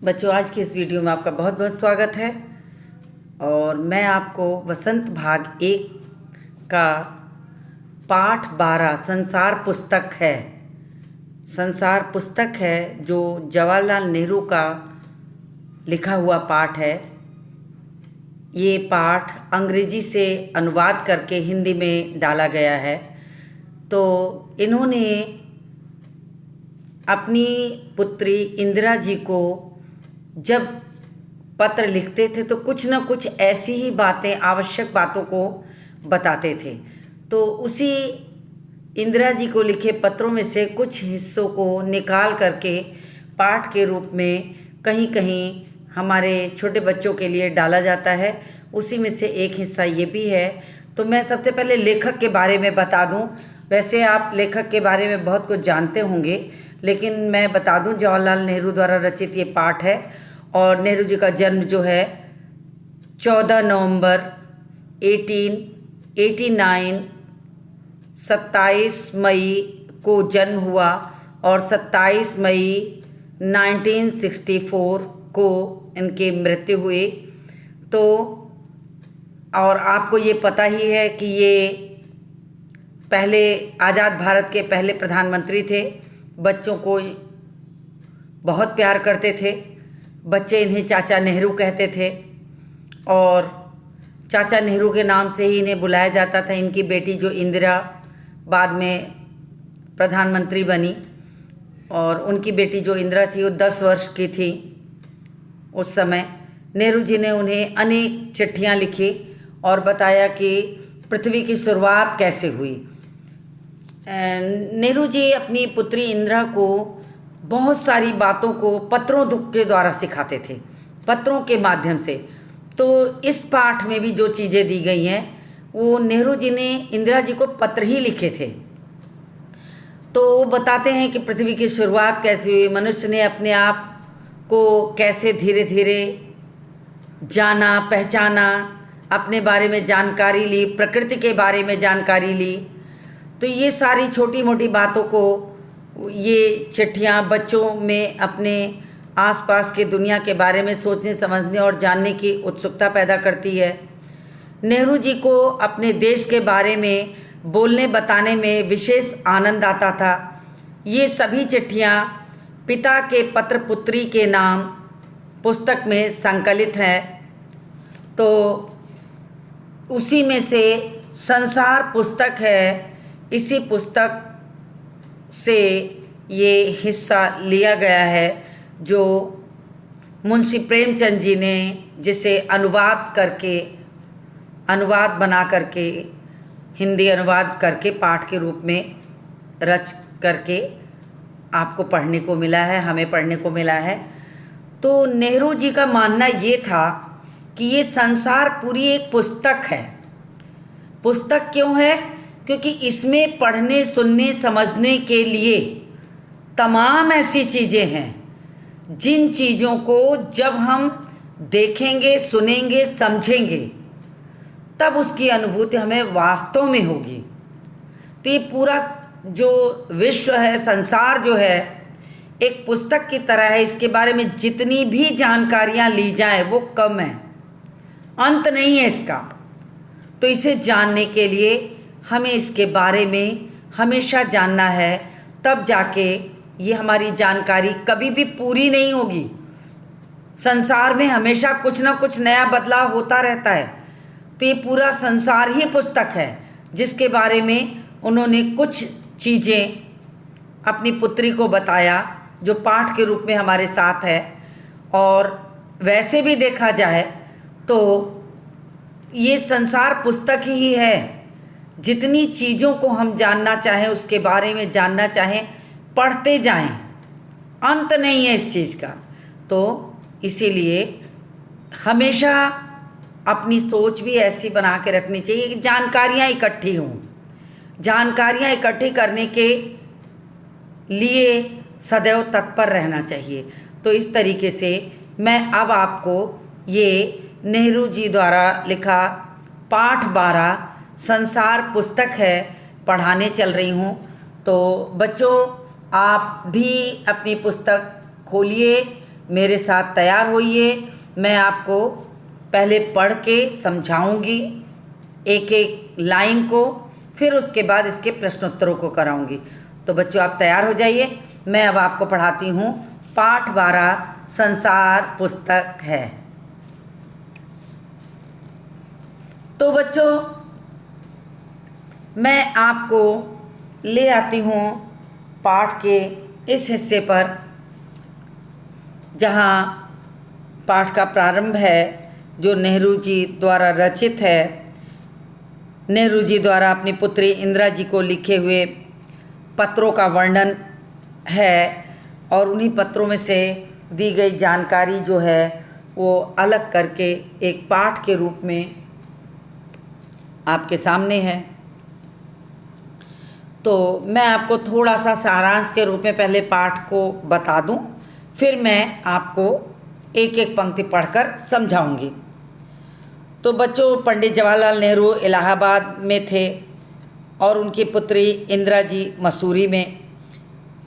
बच्चों, आज की इस वीडियो में आपका बहुत बहुत स्वागत है। और मैं आपको वसंत भाग 1 का पाठ 12 संसार पुस्तक है। संसार पुस्तक है जो जवाहरलाल नेहरू का लिखा हुआ पाठ है। ये पाठ अंग्रेजी से अनुवाद करके हिंदी में डाला गया है। तो इन्होंने अपनी पुत्री इंदिरा जी को जब पत्र लिखते थे तो कुछ न कुछ ऐसी ही बातें, आवश्यक बातों को बताते थे। तो उसी इंदिरा जी को लिखे पत्रों में से कुछ हिस्सों को निकाल करके पाठ के रूप में कहीं कहीं हमारे छोटे बच्चों के लिए डाला जाता है। उसी में से एक हिस्सा ये भी है। तो मैं सबसे पहले लेखक के बारे में बता दूं। वैसे आप लेखक के बारे में बहुत कुछ जानते होंगे, लेकिन मैं बता दूं जवाहरलाल नेहरू द्वारा रचित ये पाठ है। और नेहरू जी का जन्म जो है 14 नवंबर 1889, 27 मई को जन्म हुआ और 27 मई 1964 को इनकी मृत्यु हुई। तो और आपको ये पता ही है कि ये पहले आज़ाद भारत के पहले प्रधानमंत्री थे। बच्चों को बहुत प्यार करते थे। बच्चे इन्हें चाचा नेहरू कहते थे और चाचा नेहरू के नाम से ही इन्हें बुलाया जाता था। इनकी बेटी जो इंदिरा बाद में प्रधानमंत्री बनी, और उनकी बेटी जो इंदिरा थी वो 10 वर्ष की थी उस समय। नेहरू जी ने उन्हें अनेक चिट्ठियां लिखी और बताया कि पृथ्वी की शुरुआत कैसे हुई। नेहरू जी अपनी पुत्री इंदिरा को बहुत सारी बातों को पत्रों के द्वारा सिखाते थे, पत्रों के माध्यम से। तो इस पाठ में भी जो चीज़ें दी गई हैं वो नेहरू जी ने इंदिरा जी को पत्र ही लिखे थे। तो वो बताते हैं कि पृथ्वी की शुरुआत कैसे हुई, मनुष्य ने अपने आप को कैसे धीरे धीरे जाना, पहचाना, अपने बारे में जानकारी ली, प्रकृति के बारे में जानकारी ली। तो ये सारी छोटी मोटी बातों को ये चिट्ठियाँ बच्चों में अपने आसपास के दुनिया के बारे में सोचने, समझने और जानने की उत्सुकता पैदा करती है। नेहरू जी को अपने देश के बारे में बोलने बताने में विशेष आनंद आता था। ये सभी चिट्ठियाँ पिता के पत्र पुत्री के नाम पुस्तक में संकलित हैं। तो उसी में से संसार पुस्तक है। इसी पुस्तक से ये हिस्सा लिया गया है जो मुंशी प्रेमचंद जी ने, जिसे अनुवाद बना करके, हिंदी अनुवाद करके पाठ के रूप में रच करके आपको पढ़ने को मिला है, हमें पढ़ने को मिला है। तो नेहरू जी का मानना ये था कि ये संसार पूरी एक पुस्तक है। पुस्तक क्यों है? क्योंकि इसमें पढ़ने, सुनने, समझने के लिए तमाम ऐसी चीज़ें हैं जिन चीज़ों को जब हम देखेंगे, सुनेंगे, समझेंगे तब उसकी अनुभूति हमें वास्तव में होगी। तो ये पूरा जो विश्व है, संसार जो है, एक पुस्तक की तरह है। इसके बारे में जितनी भी जानकारियाँ ली जाएं वो कम है, अंत नहीं है इसका। तो इसे जानने के लिए हमें इसके बारे में हमेशा जानना है, तब जाके ये हमारी जानकारी कभी भी पूरी नहीं होगी। संसार में हमेशा कुछ ना कुछ नया बदलाव होता रहता है। तो ये पूरा संसार ही पुस्तक है जिसके बारे में उन्होंने कुछ चीज़ें अपनी पुत्री को बताया, जो पाठ के रूप में हमारे साथ है। और वैसे भी देखा जाए तो ये संसार पुस्तक ही है। जितनी चीज़ों को हम जानना चाहें, उसके बारे में जानना चाहें, पढ़ते जाएं, अंत नहीं है इस चीज़ का। तो इसीलिए हमेशा अपनी सोच भी ऐसी बना के रखनी चाहिए कि जानकारियाँ इकट्ठी हों। जानकारियाँ इकट्ठी करने के लिए सदैव तत्पर रहना चाहिए। तो इस तरीके से मैं अब आपको ये नेहरू जी द्वारा लिखा पाठ 12 संसार पुस्तक है पढ़ाने चल रही हूँ। तो बच्चों, आप भी अपनी पुस्तक खोलिए मेरे साथ तैयार होइए। मैं आपको पहले पढ़ के समझाऊंगी एक एक लाइन को, फिर उसके बाद इसके प्रश्नोत्तरों को कराऊंगी। तो बच्चों आप तैयार हो जाइए। मैं अब आपको पढ़ाती हूँ पाठ 12 संसार पुस्तक है। तो बच्चों मैं आपको ले आती हूँ पाठ के इस हिस्से पर जहाँ पाठ का प्रारंभ है, जो नेहरू जी द्वारा रचित है। नेहरू जी द्वारा अपनी पुत्री इंदिरा जी को लिखे हुए पत्रों का वर्णन है और उन्हीं पत्रों में से दी गई जानकारी जो है वो अलग करके एक पाठ के रूप में आपके सामने है। तो मैं आपको थोड़ा सा सारांश के रूप में पहले पाठ को बता दूं, फिर मैं आपको एक एक पंक्ति पढ़कर समझाऊंगी। तो बच्चों पंडित जवाहरलाल नेहरू इलाहाबाद में थे और उनकी पुत्री इंदिरा जी मसूरी में।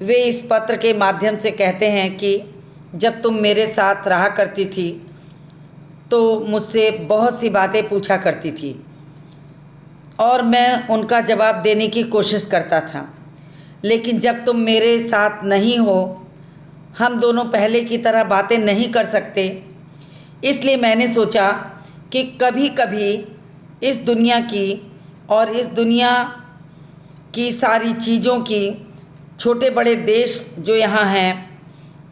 वे इस पत्र के माध्यम से कहते हैं कि जब तुम मेरे साथ रहा करती थी तो मुझसे बहुत सी बातें पूछा करती थी और मैं उनका जवाब देने की कोशिश करता था, लेकिन जब तुम मेरे साथ नहीं हो हम दोनों पहले की तरह बातें नहीं कर सकते। इसलिए मैंने सोचा कि कभी कभी इस दुनिया की और इस दुनिया की सारी चीज़ों की, छोटे बड़े देश जो यहाँ हैं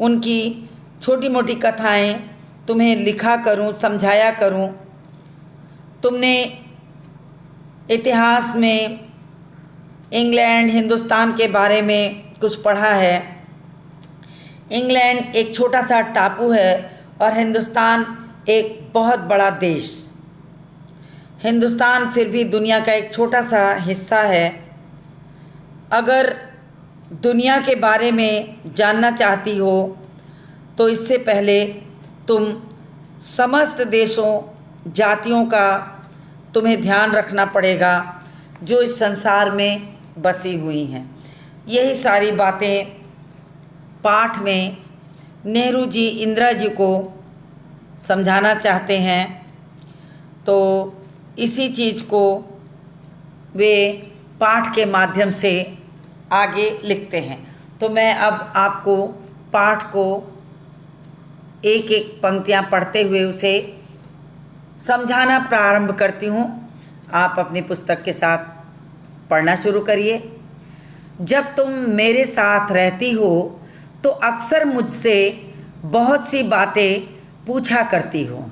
उनकी छोटी मोटी कथाएं तुम्हें लिखा करूं, समझाया करूं। तुमने इतिहास में इंग्लैंड हिंदुस्तान के बारे में कुछ पढ़ा है। इंग्लैंड एक छोटा सा टापू है और हिंदुस्तान एक बहुत बड़ा देश। हिंदुस्तान फिर भी दुनिया का एक छोटा सा हिस्सा है। अगर दुनिया के बारे में जानना चाहती हो तो इससे पहले तुम समस्त देशों जातियों का तुम्हें ध्यान रखना पड़ेगा जो इस संसार में बसी हुई हैं। यही सारी बातें पाठ में नेहरू जी इंदिरा जी को समझाना चाहते हैं। तो इसी चीज़ को वे पाठ के माध्यम से आगे लिखते हैं। तो मैं अब आपको पाठ को एक एक पंक्तियाँ पढ़ते हुए उसे समझाना प्रारंभ करती हूँ। आप अपनी पुस्तक के साथ पढ़ना शुरू करिए। जब तुम मेरे साथ रहती हो तो अक्सर मुझसे बहुत सी बातें पूछा करती हो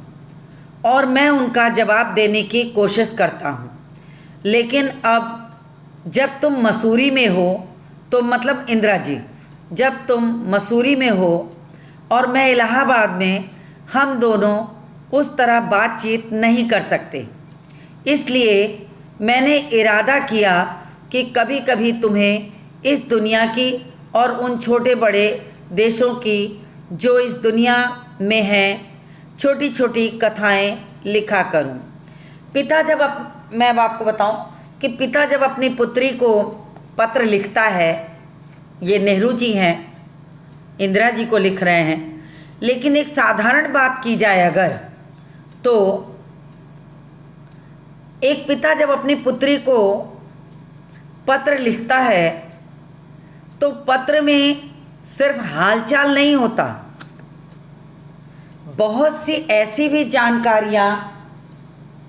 और मैं उनका जवाब देने की कोशिश करता हूँ, लेकिन अब जब तुम मसूरी में हो तो मतलब इंदिरा जी, जब तुम मसूरी में हो और मैं इलाहाबाद में, हम दोनों उस तरह बातचीत नहीं कर सकते। इसलिए मैंने इरादा किया कि कभी कभी तुम्हें इस दुनिया की और उन छोटे बड़े देशों की जो इस दुनिया में हैं छोटी छोटी कथाएं लिखा करूं। मैं अब आपको बताऊं कि पिता जब अपनी पुत्री को पत्र लिखता है, ये नेहरू जी हैं, इंदिरा जी को लिख रहे हैं, लेकिन एक साधारण बात की जाए अगर, तो एक पिता जब अपनी पुत्री को पत्र लिखता है तो पत्र में सिर्फ हालचाल नहीं होता, बहुत सी ऐसी भी जानकारियाँ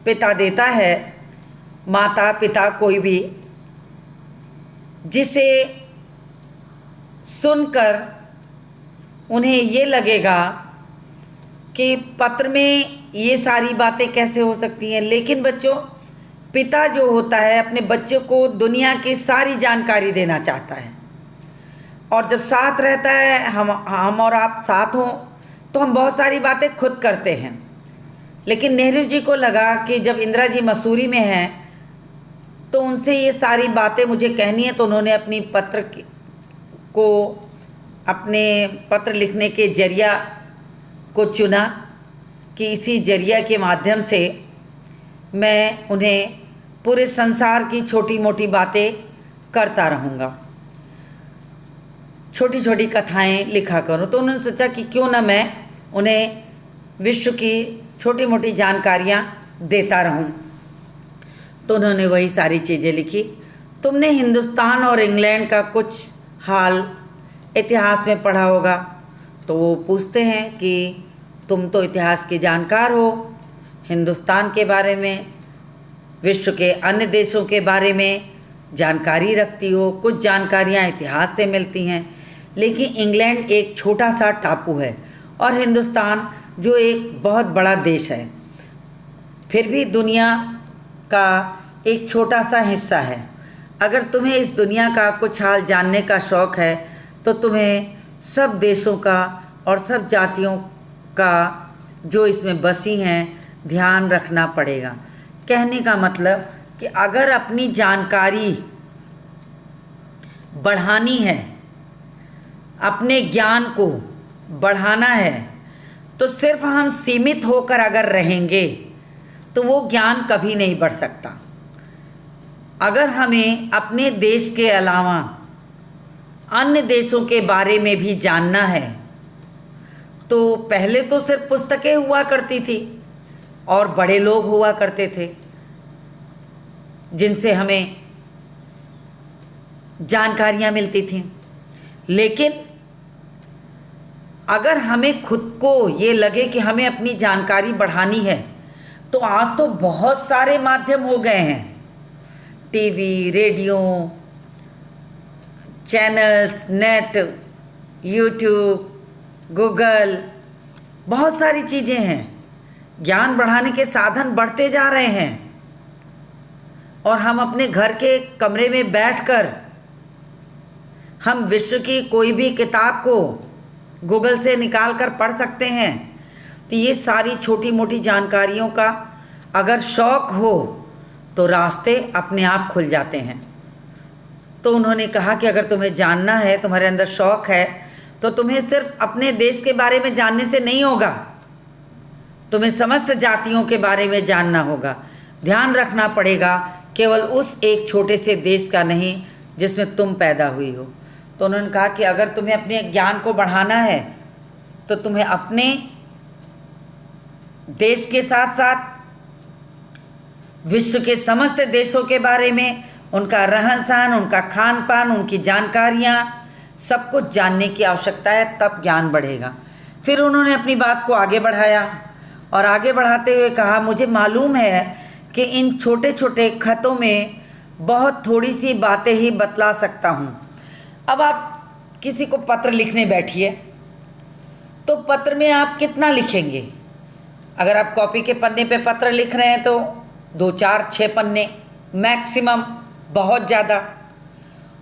पिता देता है, माता पिता कोई भी, जिसे सुनकर उन्हें ये लगेगा कि पत्र में ये सारी बातें कैसे हो सकती हैं। लेकिन बच्चों, पिता जो होता है अपने बच्चे को दुनिया की सारी जानकारी देना चाहता है, और जब साथ रहता है, हम और आप साथ हों तो हम बहुत सारी बातें खुद करते हैं। लेकिन नेहरू जी को लगा कि जब इंदिरा जी मसूरी में हैं तो उनसे ये सारी बातें मुझे कहनी है, तो उन्होंने अपनी अपने पत्र लिखने के जरिया को चुना कि इसी जरिया के माध्यम से मैं उन्हें पूरे संसार की छोटी मोटी बातें करता रहूँगा। छोटी छोटी कथाएं लिखा करूं। तो उन्होंने सोचा कि क्यों ना मैं उन्हें विश्व की छोटी मोटी जानकारियां देता रहूं। तो उन्होंने वही सारी चीज़ें लिखी। तुमने हिंदुस्तान और इंग्लैंड का कुछ हाल इतिहास में पढ़ा होगा। तो वो पूछते हैं कि तुम तो इतिहास के जानकार हो, हिंदुस्तान के बारे में, विश्व के अन्य देशों के बारे में जानकारी रखती हो, कुछ जानकारियाँ इतिहास से मिलती हैं, लेकिन इंग्लैंड एक छोटा सा टापू है और हिंदुस्तान जो एक बहुत बड़ा देश है, फिर भी दुनिया का एक छोटा सा हिस्सा है। अगर तुम्हें इस दुनिया का कुछ हाल जानने का शौक़ है तो तुम्हें सब देशों का और सब जातियों का जो इसमें बसी हैं ध्यान रखना पड़ेगा। कहने का मतलब कि अगर अपनी जानकारी बढ़ानी है, अपने ज्ञान को बढ़ाना है, तो सिर्फ हम सीमित होकर अगर रहेंगे तो वो ज्ञान कभी नहीं बढ़ सकता। अगर हमें अपने देश के अलावा अन्य देशों के बारे में भी जानना है तो पहले तो सिर्फ पुस्तकें हुआ करती थी और बड़े लोग हुआ करते थे जिनसे हमें जानकारियाँ मिलती थीं। लेकिन अगर हमें खुद को ये लगे कि हमें अपनी जानकारी बढ़ानी है तो आज तो बहुत सारे माध्यम हो गए हैं, TV, radio, channels, net, YouTube, Google, बहुत सारी चीज़ें हैं। ज्ञान बढ़ाने के साधन बढ़ते जा रहे हैं और हम अपने घर के कमरे में बैठकर हम विश्व की कोई भी किताब को गूगल से निकाल कर पढ़ सकते हैं। तो ये सारी छोटी मोटी जानकारियों का अगर शौक़ हो तो रास्ते अपने आप खुल जाते हैं। तो उन्होंने कहा कि अगर तुम्हें जानना है, तुम्हारे अंदर शौक़ है, तो तुम्हें सिर्फ अपने देश के बारे में जानने से नहीं होगा, तुम्हें समस्त जातियों के बारे में जानना होगा। ध्यान रखना पड़ेगा केवल उस एक छोटे से देश का नहीं जिसमें तुम पैदा हुई हो। तो उन्होंने कहा कि अगर तुम्हें अपने ज्ञान को बढ़ाना है तो तुम्हें अपने देश के साथ साथ विश्व के समस्त देशों के बारे में, उनका रहन सहन, उनका खान पान, उनकी जानकारियाँ, सब कुछ जानने की आवश्यकता है, तब ज्ञान बढ़ेगा। फिर उन्होंने अपनी बात को आगे बढ़ाया और आगे बढ़ाते हुए कहा, मुझे मालूम है कि इन छोटे छोटे खतों में बहुत थोड़ी सी बातें ही बतला सकता हूँ। अब आप किसी को पत्र लिखने बैठिए तो पत्र में आप कितना लिखेंगे? अगर आप कॉपी के पन्ने पे पत्र लिख रहे हैं तो 2, 4, 6 पन्ने मैक्सिमम, बहुत ज़्यादा।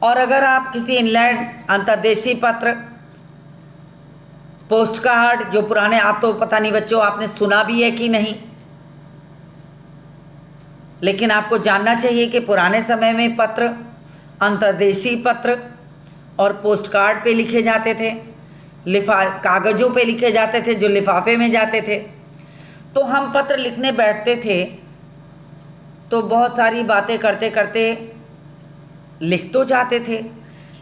और अगर आप किसी इंग्लैंड अंतर्देशीय पत्र, पोस्ट कार्ड, जो पुराने, आप तो पता नहीं बच्चों आपने सुना भी है कि नहीं, लेकिन आपको जानना चाहिए कि पुराने समय में पत्र अंतर्देशीय पत्र और पोस्ट कार्ड पे लिखे जाते थे, कागज़ों पे लिखे जाते थे जो लिफाफे में जाते थे। तो हम पत्र लिखने बैठते थे तो बहुत सारी बातें करते करते लिख तो जाते थे,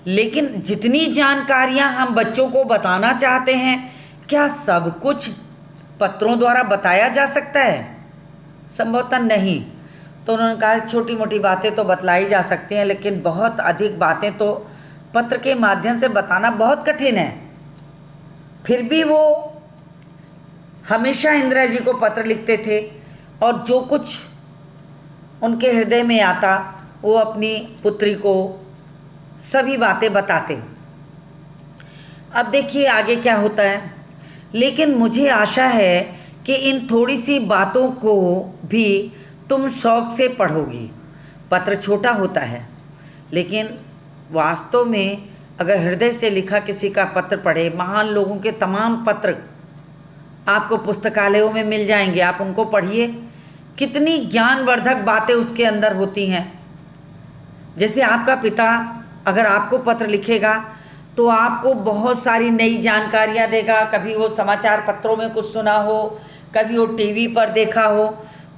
लेकिन जितनी जानकारियां हम बच्चों को बताना चाहते हैं, क्या सब कुछ पत्रों द्वारा बताया जा सकता है? संभवतः नहीं। तो उन्होंने कहा छोटी मोटी बातें तो बतलाई जा सकती हैं, लेकिन बहुत अधिक बातें तो पत्र के माध्यम से बताना बहुत कठिन है। फिर भी वो हमेशा इंदिरा जी को पत्र लिखते थे और जो कुछ उनके हृदय में आता वो अपनी पुत्री को सभी बातें बताते। अब देखिए आगे क्या होता है। लेकिन मुझे आशा है कि इन थोड़ी सी बातों को भी तुम शौक़ से पढ़ोगी। पत्र छोटा होता है, लेकिन वास्तव में अगर हृदय से लिखा किसी का पत्र पढ़े, महान लोगों के तमाम पत्र आपको पुस्तकालयों में मिल जाएंगे, आप उनको पढ़िए, कितनी ज्ञानवर्धक बातें उसके अंदर होती हैं। जैसे आपका पिता अगर आपको पत्र लिखेगा तो आपको बहुत सारी नई जानकारियाँ देगा। कभी वो समाचार पत्रों में कुछ सुना हो, कभी वो टीवी पर देखा हो,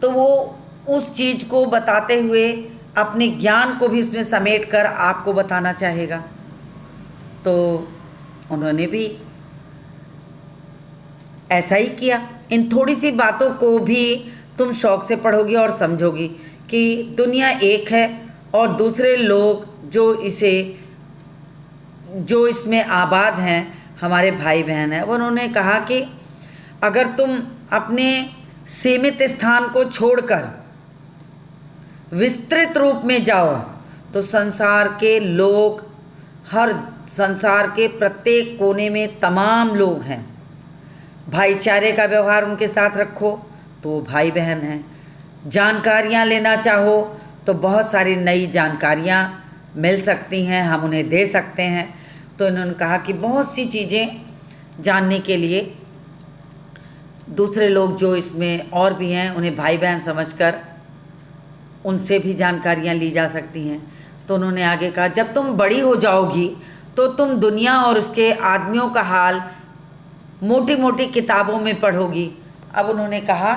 तो वो उस चीज़ को बताते हुए अपने ज्ञान को भी उसमें समेट कर आपको बताना चाहेगा। तो उन्होंने भी ऐसा ही किया। इन थोड़ी सी बातों को भी तुम शौक से पढ़ोगी और समझोगी कि दुनिया एक है और दूसरे लोग जो इसमें आबाद हैं, हमारे भाई बहन हैं। उन्होंने कहा कि अगर तुम अपने सीमित स्थान को छोड़कर विस्तृत रूप में जाओ तो संसार के लोग, हर संसार के प्रत्येक कोने में तमाम लोग हैं। भाईचारे का व्यवहार उनके साथ रखो तो वो भाई बहन हैं। जानकारियाँ लेना चाहो तो बहुत सारी नई जानकारियाँ मिल सकती हैं, हम उन्हें दे सकते हैं। तो इन्होंने कहा कि बहुत सी चीज़ें जानने के लिए दूसरे लोग जो इसमें और भी हैं, उन्हें भाई बहन समझकर उनसे भी जानकारियाँ ली जा सकती हैं। तो उन्होंने आगे कहा, जब तुम बड़ी हो जाओगी तो तुम दुनिया और उसके आदमियों का हाल मोटी मोटी किताबों में पढ़ोगी। अब उन्होंने कहा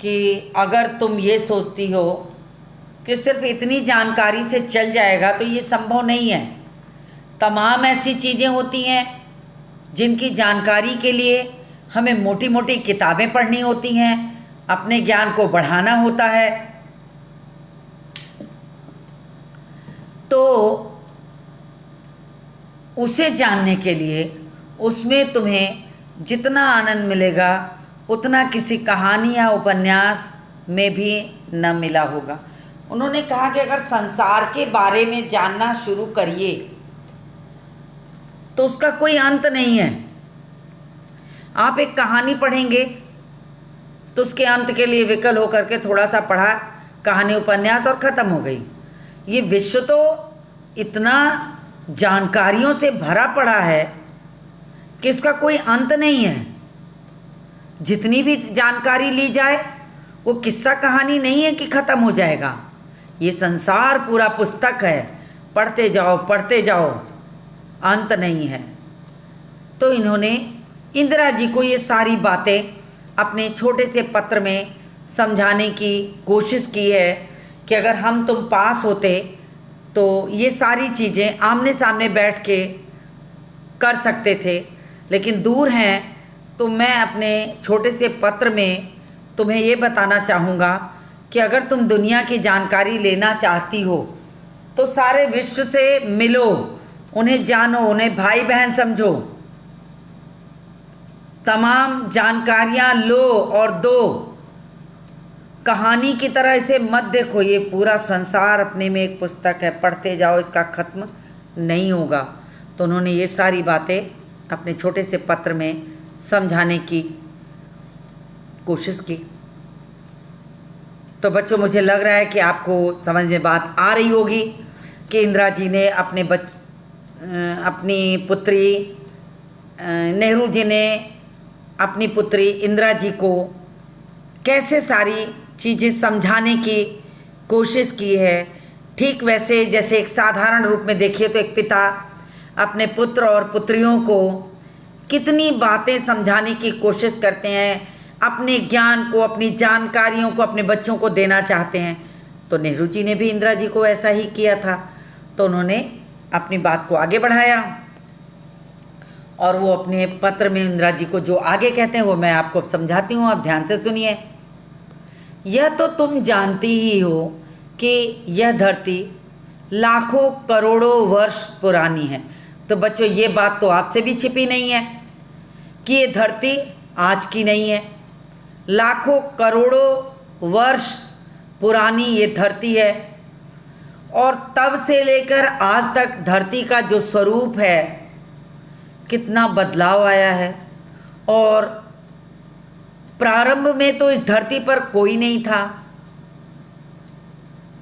कि अगर तुम ये सोचती हो कि सिर्फ इतनी जानकारी से चल जाएगा तो ये संभव नहीं है। तमाम ऐसी चीज़ें होती हैं जिनकी जानकारी के लिए हमें मोटी मोटी किताबें पढ़नी होती हैं, अपने ज्ञान को बढ़ाना होता है। तो उसे जानने के लिए उसमें तुम्हें जितना आनंद मिलेगा उतना किसी कहानी या उपन्यास में भी न मिला होगा। उन्होंने कहा कि अगर संसार के बारे में जानना शुरू करिए तो उसका कोई अंत नहीं है। आप एक कहानी पढ़ेंगे तो उसके अंत के लिए विकल होकर के थोड़ा सा पढ़ा, कहानी उपन्यास और ख़त्म हो गई। ये विश्व तो इतना जानकारियों से भरा पड़ा है कि इसका कोई अंत नहीं है। जितनी भी जानकारी ली जाए वो किस्सा कहानी नहीं है कि ख़त्म हो जाएगा। ये संसार पूरा पुस्तक है, पढ़ते जाओ, अंत नहीं है। तो इन्होंने इंदिरा जी को ये सारी बातें अपने छोटे से पत्र में समझाने की कोशिश की है कि अगर हम तुम पास होते तो ये सारी चीज़ें आमने सामने बैठ के कर सकते थे, लेकिन दूर हैं। तो मैं अपने छोटे से पत्र में तुम्हें ये बताना चाहूँगा कि अगर तुम दुनिया की जानकारी लेना चाहती हो तो सारे विश्व से मिलो, उन्हें जानो, उन्हें भाई बहन समझो, तमाम जानकारियाँ लो और दो। कहानी की तरह इसे मत देखो, ये पूरा संसार अपने में एक पुस्तक है, पढ़ते जाओ, इसका ख़त्म नहीं होगा। तो उन्होंने ये सारी बातें अपने छोटे से पत्र में समझाने की कोशिश की। तो बच्चों, मुझे लग रहा है कि आपको समझ में बात आ रही होगी कि इंदिरा जी ने अपनी पुत्री नेहरू जी ने अपनी पुत्री इंदिरा जी को कैसे सारी चीज़ें समझाने की कोशिश की है। ठीक वैसे जैसे एक साधारण रूप में देखिए तो एक पिता अपने पुत्र और पुत्रियों को कितनी बातें समझाने की कोशिश करते हैं, अपने ज्ञान को, अपनी जानकारियों को अपने बच्चों को देना चाहते हैं। तो नेहरू जी ने भी इंदिरा जी को ऐसा ही किया था। तो उन्होंने अपनी बात को आगे बढ़ाया और वो अपने पत्र में इंदिरा जी को जो आगे कहते हैं वो मैं आपको समझाती हूँ, आप ध्यान से सुनिए। यह तो तुम जानती ही हो कि यह धरती लाखों करोड़ों वर्ष पुरानी है। तो बच्चों, ये बात तो आपसे भी छिपी नहीं है कि ये धरती आज की नहीं है, लाखों करोड़ों वर्ष पुरानी ये धरती है। और तब से लेकर आज तक धरती का जो स्वरूप है, कितना बदलाव आया है। और प्रारंभ में तो इस धरती पर कोई नहीं था।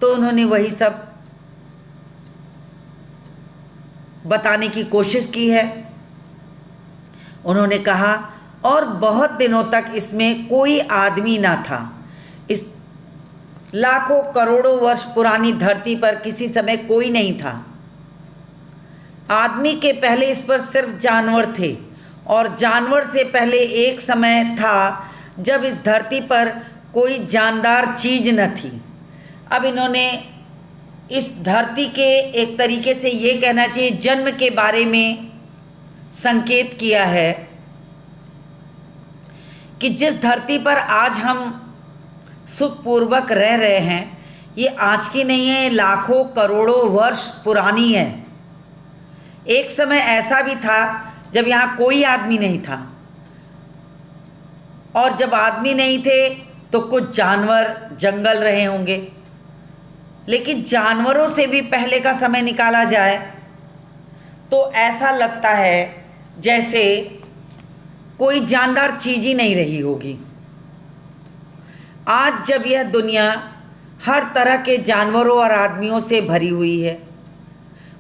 तो उन्होंने वही सब बताने की कोशिश की है। उन्होंने कहा, और बहुत दिनों तक इसमें कोई आदमी ना था। इस लाखों करोड़ों वर्ष पुरानी धरती पर किसी समय कोई नहीं था। आदमी के पहले इस पर सिर्फ जानवर थे, और जानवर से पहले एक समय था जब इस धरती पर कोई जानदार चीज़ न थी। अब इन्होंने इस धरती के एक तरीके से ये कहना चाहिए जन्म के बारे में संकेत किया है कि जिस धरती पर आज हम सुखपूर्वक रह रहे हैं, ये आज की नहीं है, ये लाखों करोड़ों वर्ष पुरानी है। एक समय ऐसा भी था जब यहाँ कोई आदमी नहीं था, और जब आदमी नहीं थे तो कुछ जानवर जंगल रहे होंगे, लेकिन जानवरों से भी पहले का समय निकाला जाए तो ऐसा लगता है जैसे कोई जानदार चीज़ ही नहीं रही होगी। आज जब यह दुनिया हर तरह के जानवरों और आदमियों से भरी हुई है,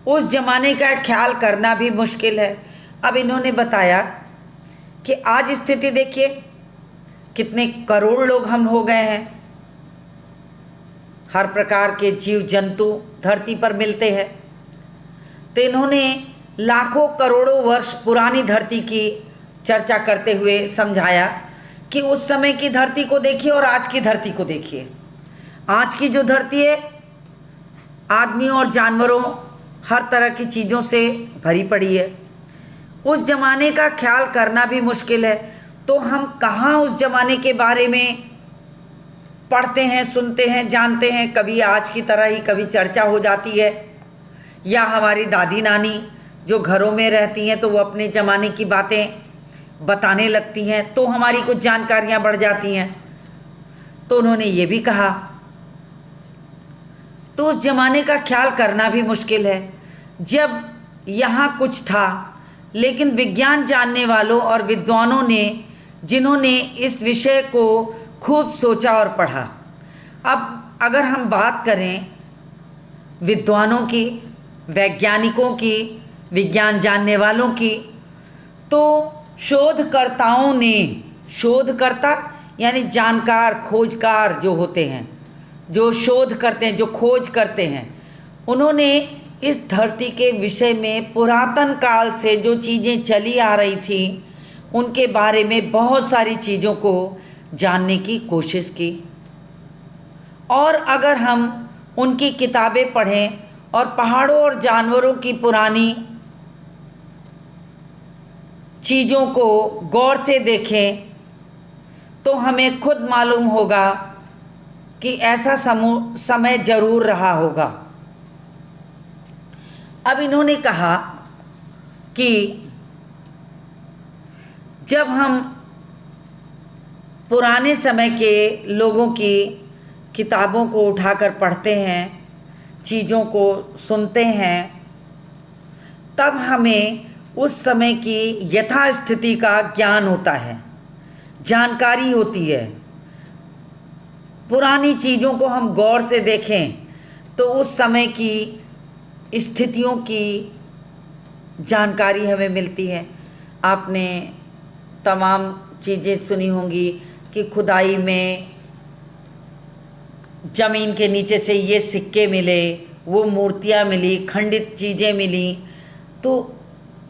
उस जमाने का ख्याल करना भी मुश्किल है। अब इन्होंने बताया कि आज स्थिति देखिए, कितने करोड़ लोग हम हो गए हैं, हर प्रकार के जीव जंतु धरती पर मिलते हैं। तो इन्होंने लाखों करोड़ों वर्ष पुरानी धरती की चर्चा करते हुए समझाया कि उस समय की धरती को देखिए और आज की धरती को देखिए। आज की जो धरती है, आदमियों और जानवरों, हर तरह की चीज़ों से भरी पड़ी है। उस ज़माने का ख्याल करना भी मुश्किल है, तो हम कहाँ उस ज़माने के बारे में पढ़ते हैं, सुनते हैं, जानते हैं। कभी आज की तरह ही कभी चर्चा हो जाती है, या हमारी दादी नानी जो घरों में रहती हैं तो वो अपने ज़माने की बातें बताने लगती हैं, तो हमारी कुछ जानकारियाँ बढ़ जाती हैं। तो उन्होंने ये भी कहा, तो उस ज़माने का ख्याल करना भी मुश्किल है जब यहाँ कुछ था, लेकिन विज्ञान जानने वालों और विद्वानों ने, जिन्होंने इस विषय को खूब सोचा और पढ़ा। अब अगर हम बात करें विद्वानों की, वैज्ञानिकों की, विज्ञान जानने वालों की, तो शोधकर्ताओं ने, शोधकर्ता यानी जानकार, खोजकार जो होते हैं, जो शोध करते हैं, जो खोज करते हैं, उन्होंने इस धरती के विषय में पुरातन काल से जो चीज़ें चली आ रही थी उनके बारे में बहुत सारी चीज़ों को जानने की कोशिश की। और अगर हम उनकी किताबें पढ़ें और पहाड़ों और जानवरों की पुरानी चीज़ों को गौर से देखें तो हमें खुद मालूम होगा कि ऐसा समय ज़रूर रहा होगा। अब इन्होंने कहा कि जब हम पुराने समय के लोगों की किताबों को उठाकर पढ़ते हैं, चीज़ों को सुनते हैं, तब हमें उस समय की यथास्थिति का ज्ञान होता है, जानकारी होती है। पुरानी चीज़ों को हम गौर से देखें तो उस समय की स्थितियों की जानकारी हमें मिलती है। आपने तमाम चीज़ें सुनी होंगी कि खुदाई में ज़मीन के नीचे से ये सिक्के मिले, वो मूर्तियाँ मिली, खंडित चीज़ें मिली। तो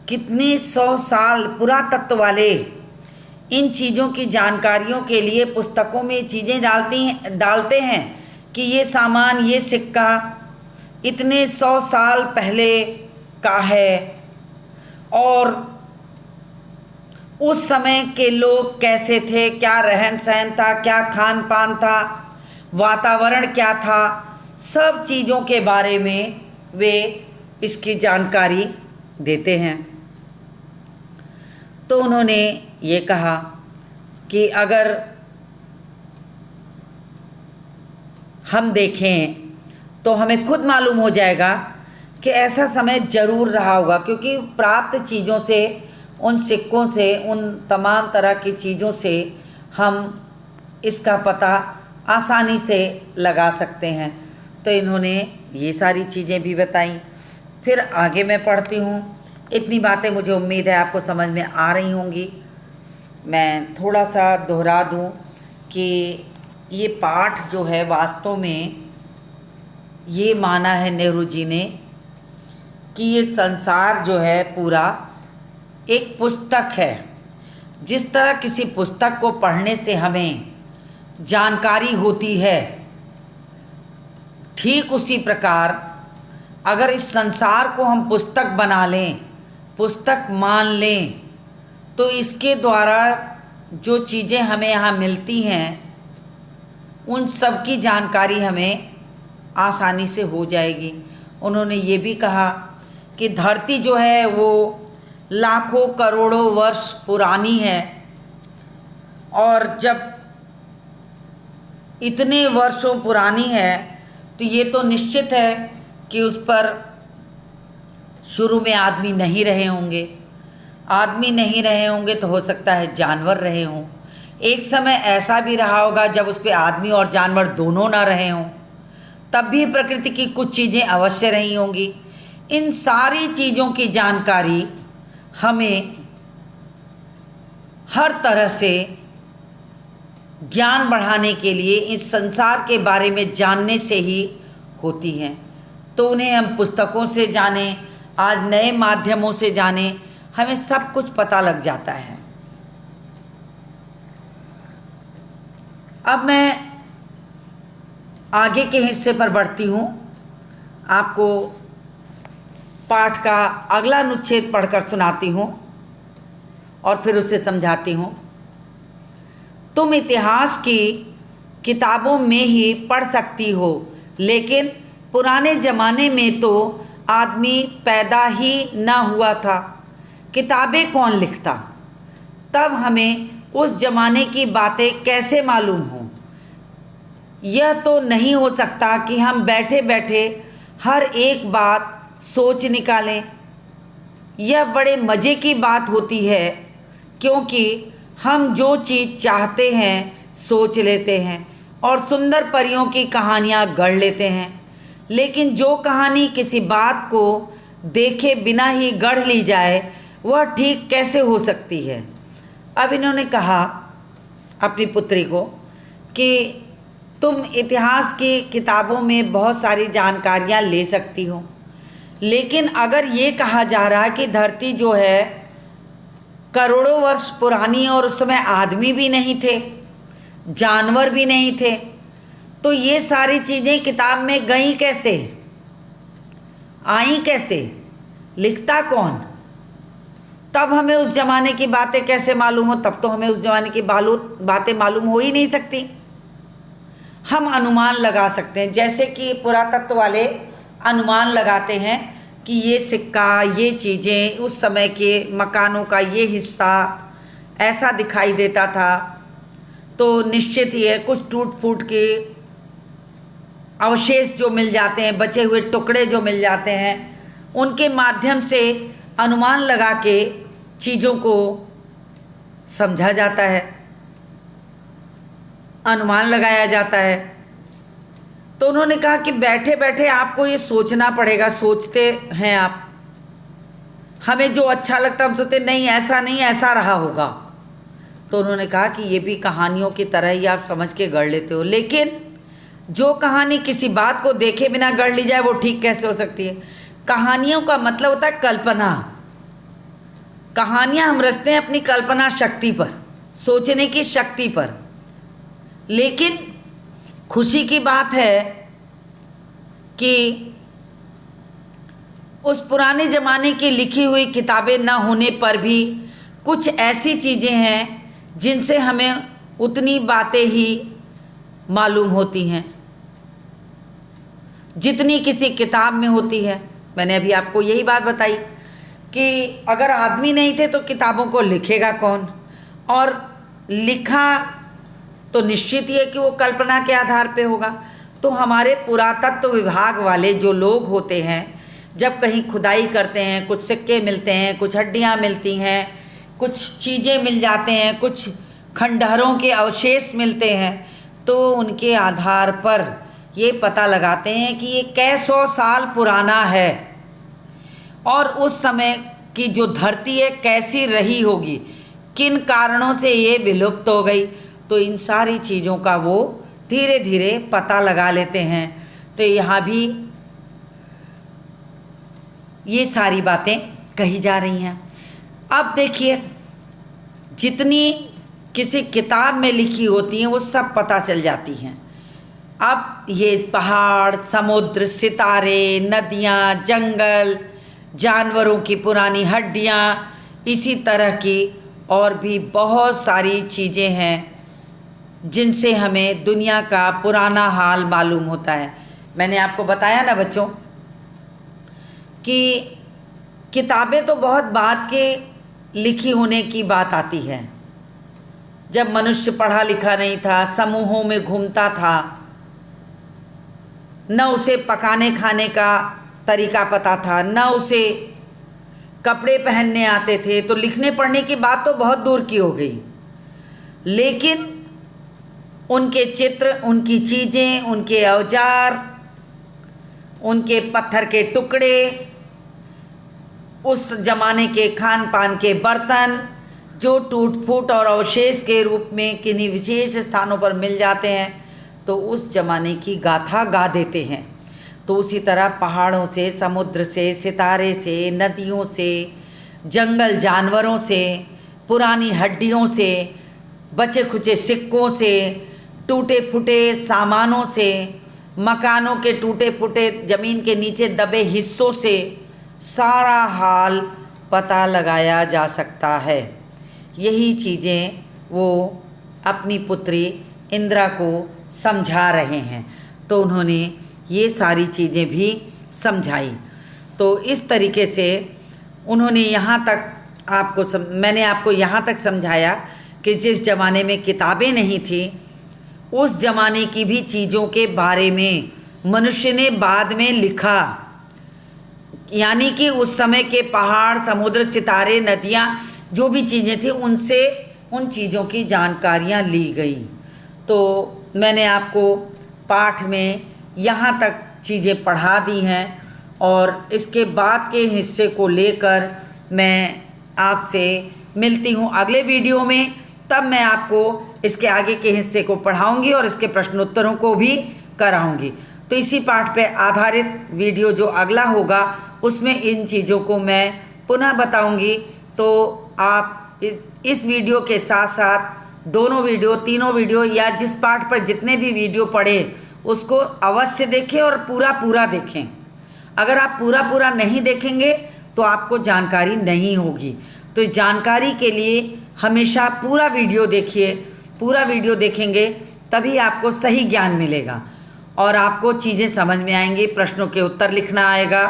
कितने 100 साल पुरातत्व वाले इन चीज़ों की जानकारियों के लिए पुस्तकों में चीज़ें डालते हैं कि ये सामान, ये सिक्का इतने 100 साल पहले का है, और उस समय के लोग कैसे थे, क्या रहन सहन था, क्या खान पान था, वातावरण क्या था, सब चीज़ों के बारे में वे इसकी जानकारी देते हैं। तो उन्होंने ये कहा कि अगर हम देखें तो हमें खुद मालूम हो जाएगा कि ऐसा समय ज़रूर रहा होगा, क्योंकि प्राप्त चीज़ों से, उन सिक्कों से, उन तमाम तरह की चीज़ों से हम इसका पता आसानी से लगा सकते हैं। तो इन्होंने ये सारी चीज़ें भी बताई। फिर आगे मैं पढ़ती हूँ। इतनी बातें मुझे उम्मीद है आपको समझ में आ रही होंगी। मैं थोड़ा सा दोहरा दूँ कि ये पाठ जो है, वास्तव में ये माना है नेहरू जी ने कि ये संसार जो है पूरा एक पुस्तक है। जिस तरह किसी पुस्तक को पढ़ने से हमें जानकारी होती है, ठीक उसी प्रकार अगर इस संसार को हम पुस्तक बना लें, पुस्तक मान लें तो इसके द्वारा जो चीज़ें हमें यहाँ मिलती हैं उन सब की जानकारी हमें आसानी से हो जाएगी। उन्होंने ये भी कहा कि धरती जो है वो लाखों करोड़ों वर्ष पुरानी है, और जब इतने वर्षों पुरानी है तो ये तो निश्चित है कि उस पर शुरू में आदमी नहीं रहे होंगे। आदमी नहीं रहे होंगे तो हो सकता है जानवर रहे हों। एक समय ऐसा भी रहा होगा जब उस पर आदमी और जानवर दोनों ना रहे हों, तब भी प्रकृति की कुछ चीज़ें अवश्य रही होंगी। इन सारी चीज़ों की जानकारी हमें हर तरह से ज्ञान बढ़ाने के लिए इस संसार के बारे में जानने से ही होती हैं। तो उन्हें हम पुस्तकों से जानें, आज नए माध्यमों से जानें, हमें सब कुछ पता लग जाता है। अब मैं आगे के हिस्से पर बढ़ती हूँ। आपको पाठ का अगला अनुच्छेद पढ़कर सुनाती हूँ और फिर उसे समझाती हूँ। तुम इतिहास की किताबों में ही पढ़ सकती हो, लेकिन पुराने ज़माने में तो आदमी पैदा ही ना हुआ था, किताबें कौन लिखता? तब हमें उस ज़माने की बातें कैसे मालूम हों? यह तो नहीं हो सकता कि हम बैठे बैठे हर एक बात सोच निकालें। यह बड़े मज़े की बात होती है, क्योंकि हम जो चीज़ चाहते हैं सोच लेते हैं और सुंदर परियों की कहानियाँ गढ़ लेते हैं, लेकिन जो कहानी किसी बात को देखे बिना ही गढ़ ली जाए वह ठीक कैसे हो सकती है? अब इन्होंने कहा अपनी पुत्री को कि तुम इतिहास की किताबों में बहुत सारी जानकारियाँ ले सकती हो, लेकिन अगर ये कहा जा रहा है कि धरती जो है करोड़ों वर्ष पुरानी और उस समय आदमी भी नहीं थे, जानवर भी नहीं थे, तो ये सारी चीज़ें किताब में गई कैसे, आई कैसे, लिखता कौन? तब हमें उस ज़माने की बातें कैसे मालूम हो? तब तो हमें उस ज़माने की बातें मालूम हो ही नहीं सकती। हम अनुमान लगा सकते हैं, जैसे कि पुरातत्व वाले अनुमान लगाते हैं कि ये सिक्का, ये चीज़ें, उस समय के मकानों का ये हिस्सा ऐसा दिखाई देता था, तो निश्चित ही है कुछ टूट फूट के अवशेष जो मिल जाते हैं, बचे हुए टुकड़े जो मिल जाते हैं, उनके माध्यम से अनुमान लगा के चीज़ों को समझा जाता है, अनुमान लगाया जाता है। तो उन्होंने कहा कि बैठे बैठे आपको ये सोचना पड़ेगा। सोचते हैं आप, हमें जो अच्छा लगता है हम सोचते नहीं, ऐसा नहीं, ऐसा रहा होगा। तो उन्होंने कहा कि ये भी कहानियों की तरह ही आप समझ के गढ़ लेते हो, लेकिन जो कहानी किसी बात को देखे बिना गढ़ ली जाए वो ठीक कैसे हो सकती है? कहानियों का मतलब होता है कल्पना। कहानियाँ हम रचते हैं अपनी कल्पना शक्ति पर, सोचने की शक्ति पर, लेकिन खुशी की बात है कि उस पुराने ज़माने की लिखी हुई किताबें न होने पर भी कुछ ऐसी चीज़ें हैं जिनसे हमें उतनी बातें ही मालूम होती हैं जितनी किसी किताब में होती है। मैंने अभी आपको यही बात बताई कि अगर आदमी नहीं थे तो किताबों को लिखेगा कौन, और लिखा तो निश्चित ही है कि वो कल्पना के आधार पे होगा। तो हमारे पुरातत्व विभाग वाले जो लोग होते हैं, जब कहीं खुदाई करते हैं, कुछ सिक्के मिलते हैं, कुछ हड्डियाँ मिलती हैं, कुछ चीज़ें मिल जाते हैं, कुछ खंडहरों के अवशेष मिलते हैं, तो उनके आधार पर ये पता लगाते हैं कि ये कै सौ साल पुराना है और उस समय की जो धरती है कैसी रही होगी, किन कारणों से ये विलुप्त हो गई। तो इन सारी चीज़ों का वो धीरे धीरे पता लगा लेते हैं। तो यहाँ भी ये सारी बातें कही जा रही हैं। अब देखिए, जितनी किसी किताब में लिखी होती हैं वो सब पता चल जाती हैं। अब ये पहाड़, समुद्र, सितारे, नदियाँ, जंगल, जानवरों की पुरानी हड्डियाँ, इसी तरह की और भी बहुत सारी चीज़ें हैं जिनसे हमें दुनिया का पुराना हाल मालूम होता है। मैंने आपको बताया ना बच्चों कि किताबें तो बहुत बाद के लिखी होने की बात आती है। जब मनुष्य पढ़ा लिखा नहीं था, समूहों में घूमता था, न उसे पकाने खाने का तरीका पता था, न उसे कपड़े पहनने आते थे, तो लिखने पढ़ने की बात तो बहुत दूर की हो गई। लेकिन उनके चित्र, उनकी चीज़ें, उनके औजार, उनके पत्थर के टुकड़े, उस ज़माने के खान पान के बर्तन जो टूट फूट और अवशेष के रूप में किन्हीं विशेष स्थानों पर मिल जाते हैं, तो उस ज़माने की गाथा गा देते हैं। तो उसी तरह पहाड़ों से, समुद्र से, सितारे से, नदियों से, जंगल जानवरों से, पुरानी हड्डियों से, बचे खुचे सिक्कों से, टूटे फूटे सामानों से, मकानों के टूटे फूटे ज़मीन के नीचे दबे हिस्सों से सारा हाल पता लगाया जा सकता है। यही चीज़ें वो अपनी पुत्री इंदिरा को समझा रहे हैं। तो उन्होंने ये सारी चीज़ें भी समझाई। तो इस तरीके से उन्होंने यहाँ तक मैंने आपको यहाँ तक समझाया कि जिस ज़माने में किताबें नहीं थी, उस ज़माने की भी चीज़ों के बारे में मनुष्य ने बाद में लिखा। यानी कि उस समय के पहाड़, समुद्र, सितारे, नदियाँ, जो भी चीज़ें थी, उनसे उन चीज़ों की जानकारियाँ ली गई। तो मैंने आपको पाठ में यहाँ तक चीज़ें पढ़ा दी हैं और इसके बाद के हिस्से को लेकर मैं आपसे मिलती हूँ अगले वीडियो में। तब मैं आपको इसके आगे के हिस्से को पढ़ाऊँगी और इसके प्रश्नोत्तरों को भी कराऊँगी। तो इसी पाठ पे आधारित वीडियो जो अगला होगा उसमें इन चीज़ों को मैं पुनः बताऊँगी। तो आप इस वीडियो के साथ साथ दोनों वीडियो, तीनों वीडियो या जिस पाठ पर जितने भी वीडियो पढ़े उसको अवश्य देखें और पूरा देखें। अगर आप पूरा नहीं देखेंगे तो आपको जानकारी नहीं होगी। तो जानकारी के लिए हमेशा पूरा वीडियो देखिए। पूरा वीडियो देखेंगे तभी आपको सही ज्ञान मिलेगा और आपको चीज़ें समझ में आएंगी, प्रश्नों के उत्तर लिखना आएगा।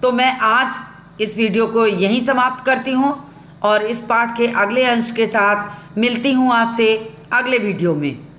तो मैं आज इस वीडियो को यहीं समाप्त करती हूँ और इस पाठ के अगले अंश के साथ मिलती हूँ आपसे अगले वीडियो में।